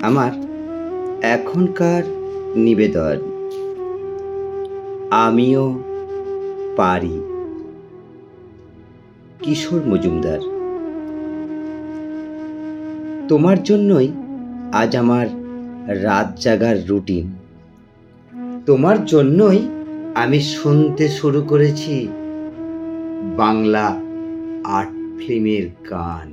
আমার এখনকার নিবেদন, আমিও পারি। কিশোর মজুমদার। তোমার জন্যই আজ আমার রাত জাগার রুটিন। তোমার জন্যই আমি শুনতে শুরু করেছি বাংলা আর্ট ফিল্মের গান।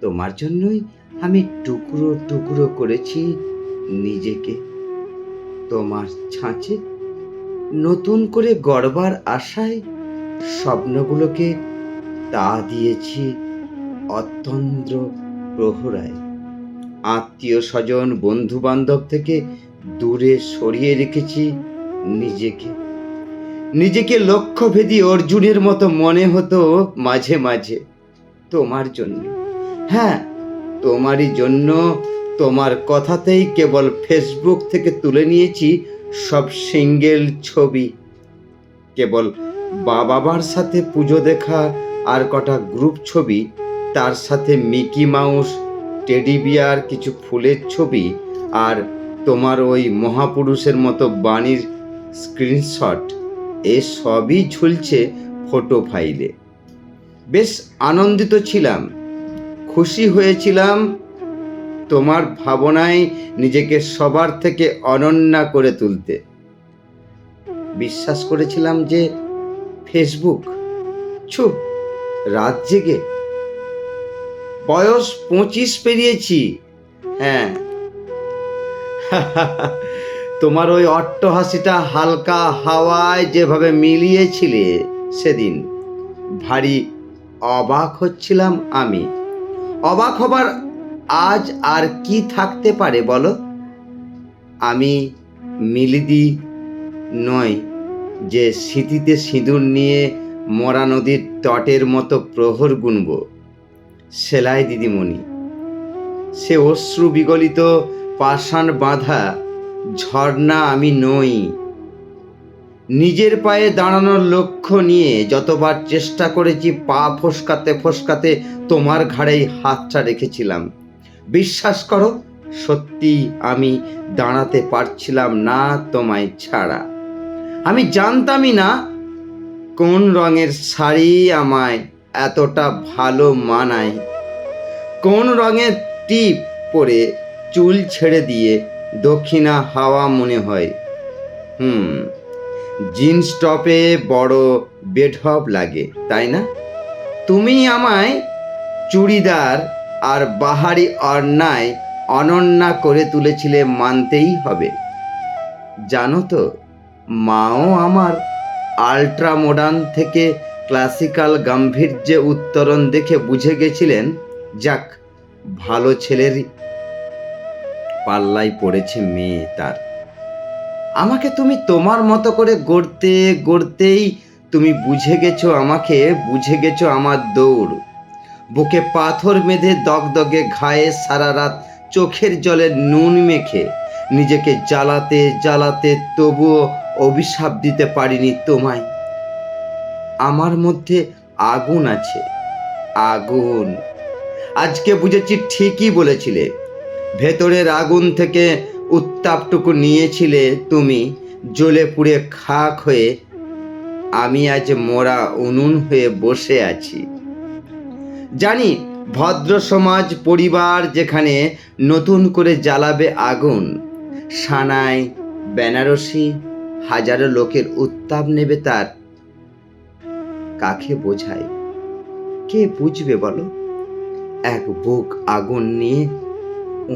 তোমার জন্যই আমি টুকরো টুকরো করেছি নিজেকে তোমার ছাঁচে, নতুন করে গড়বার আশায় স্বপ্নগুলোকে তা দিয়েছি অতন্দ্র প্রহরায়। আত্মীয় স্বজন বন্ধু বান্ধব থেকে দূরে সরিয়ে রেখেছি নিজেকে লক্ষ্যভেদী অর্জুনের মতো মনে হতো মাঝে মাঝে তোমার জন্য। হ্যাঁ, তোমারই জন্য। তোমার কথাতেই কেবল ফেসবুক থেকে তুলে নিয়েছি সব সিঙ্গেল ছবি, কেবল বাবার সাথে পুজো দেখা আর কটা গ্রুপ ছবি, তার সাথে মিকি মাউস, টেডি বিয়ার, কিছু ফুলের ছবি আর তোমার ওই মহাপুরুষের মতো বাণীর স্ক্রিনশট। এ সবই ঝুলছে ফটো ফাইলে। বেশ আনন্দিত ছিলাম, খুশি হয়েছিলাম তোমার ভাবনায় নিজেকে সবার থেকে অনন্যা করে তুলতে। বিশ্বাস করেছিলাম যে ফেসবুক চুপ, রাত জেগে। বয়স 25 পেরিয়েছি। হ্যাঁ, তোমার ওই অট্টহাসিটা হালকা হাওয়ায় যেভাবে মিলিয়েছিলে সেদিন, ভারী অবাক হচ্ছিলাম আমি। অবাক হবার আজ আর কি থাকতে পারে বলো? আমি মিলিদি নয় যে স্মৃতিতে সিঁদুর নিয়ে মরা নদীর তটের মতো প্রহর গুনব। সেলাই দিদিমণি, সে অশ্রু বিগলিত পাষাণ বাঁধা ঝর্ণা আমি নই। নিজের পায়ে দাঁড়ানোর লক্ষ্য নিয়ে যতবার চেষ্টা করেছি পা ফসকাতে ফসকাতে তোমার ঘাড়েই হাতটা রেখেছিলাম। বিশ্বাস করো, সত্যি আমি দাঁড়াতে পারছিলাম না তোমায় ছাড়া। আমি জানতামই না কোন রঙের শাড়ি আমায় এতটা ভালো মানায়, কোন রঙের টিপ পরে চুল ছেড়ে দিয়ে দক্ষিণা হাওয়া মনে হয়। জিন্স টপে বড় বেঢপ লাগে, তাই না? তুমি আমায় চুড়িদার আর বাহারি অন্যায় অনন্যা করে তুলেছিলে, মানতেই হবে। জানো তো, মাও আমার আল্ট্রা মডার্ন থেকে ক্লাসিক্যাল গাম্ভীর্যে উত্তরণ দেখে বুঝে গেছিলেন, যাক, ভালো ছেলের পাল্লায় পড়েছে মেয়ে তার। আমাকে তুমি তোমার মতো করে গড়তে গড়তেই তুমি বুঝে গেছো আমাকে, বুঝে গেছো আমার দৌড়। বুকে পাথর বেঁধে দগদগে ঘায়ে সারা রাত চোখের জলে নুন মেখে নিজেকে জ্বালাতে জ্বালাতে তবুও অভিশাপ দিতে পারিনি তোমায়। আমার মধ্যে আগুন আছে, আগুন। আজকে বুঝেছি ঠিকই বলেছিলে। ভেতরের আগুন থেকে উত্তাপটুকু নিয়েছিলে তুমি, জ্বলে পুড়ে খাক হয়ে আমি আজ মোরা উনুন হয়ে বসে আছি। জানি ভদ্র সমাজ পরিবার যেখানে নতুন করে জ্বালাবে আগুন, সানাই বেনারসি হাজারো লোকের উত্তাপ নেবে তার। কাকে বোঝায়, কে বুঝবে বলো? এক বুক আগুন নিয়ে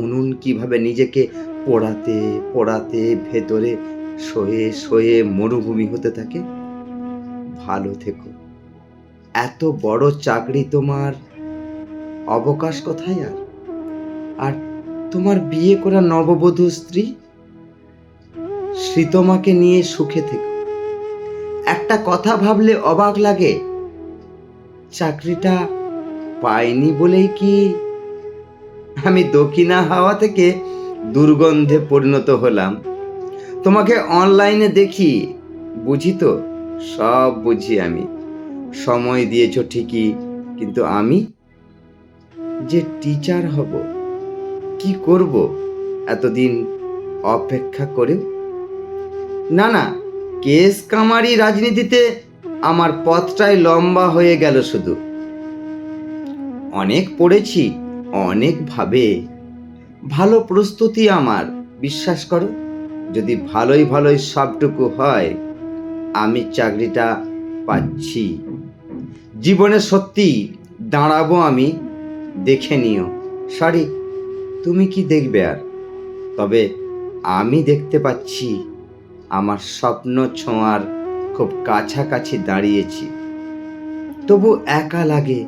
উনুন কিভাবে নিজেকে পোড়াতে পোড়াতে ভেতরে সয়ে সয়ে মরুভূমি হতে থাকে। ভালো থেকো। এত বড় চাকরি তোমার, অবকাশ কোথায়? আর তোমার বিয়ে করা নববধূ স্ত্রী শ্রীতমাকে নিয়ে সুখে থেকো। একটা কথা ভাবলে অবাক লাগে, চাকরিটা পাইনি বলেই কি আমি দক্ষিণা হাওয়া থেকে দুর্গন্ধে পরিণত হলাম? তোমাকে অনলাইনে দেখি, বুঝি তো, সব বুঝি আমি। সময় দিয়েছো ঠিকই, কিন্তু আমি যে টিচার হব, কি করব এতদিন অপেক্ষা করে? না না, কেস কামারি রাজনীতিতে আমার পথটাই লম্বা হয়ে গেল শুধু। অনেক পড়েছি, অনেকভাবে, ভালো প্রস্তুতি আমার, বিশ্বাস করো। যদি ভালোই ভালোই সবটুকু হয়, আমি চাকরিটা পাচ্ছি। জীবনে সত্যি দাঁড়াবো আমি, দেখে নিও। সরি, তুমি কি দেখবে আর? তবে আমি দেখতে পাচ্ছি আমার স্বপ্ন ছোঁয়ার খুব কাছাকাছি দাঁড়িয়েছি। তবু একা লাগে,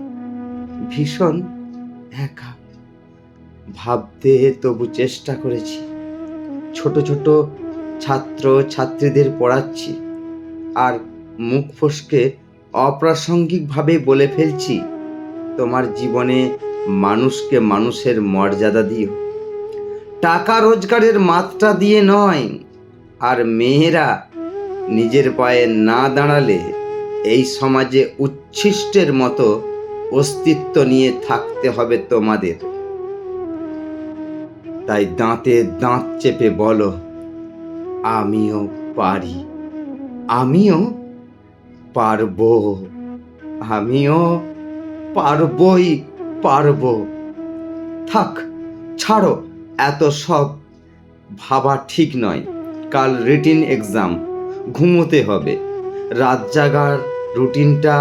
ভীষণ একা। ভাবতে তবু চেষ্টা করেছি। ছোট ছোট ছাত্র ছাত্রীদের পড়াচ্ছি, আর মুখ ফসকে অপ্রাসঙ্গিকভাবে বলে ফেলছি, তোমার জীবনে মানুষকে মানুষের মর্যাদা দিও, টাকা রোজগারের মাত্রা দিয়ে নয়। আর মেয়েরা নিজের পায়ে না দাঁড়ালে এই সমাজে উচ্ছিষ্টের মতো অস্তিত্ব নিয়ে থাকতে হবে তোমাদের। তাই দাঁতে দাঁত চেপে বলো, আমিও পারি, আমিও পারবো, আমিও পারবই পারবো। থাক, ছাড়ো, এত সব ভাবা ঠিক নয়। কাল রিটিন এক্সাম, ঘুমোতে হবে। রাত জাগার রুটিনটা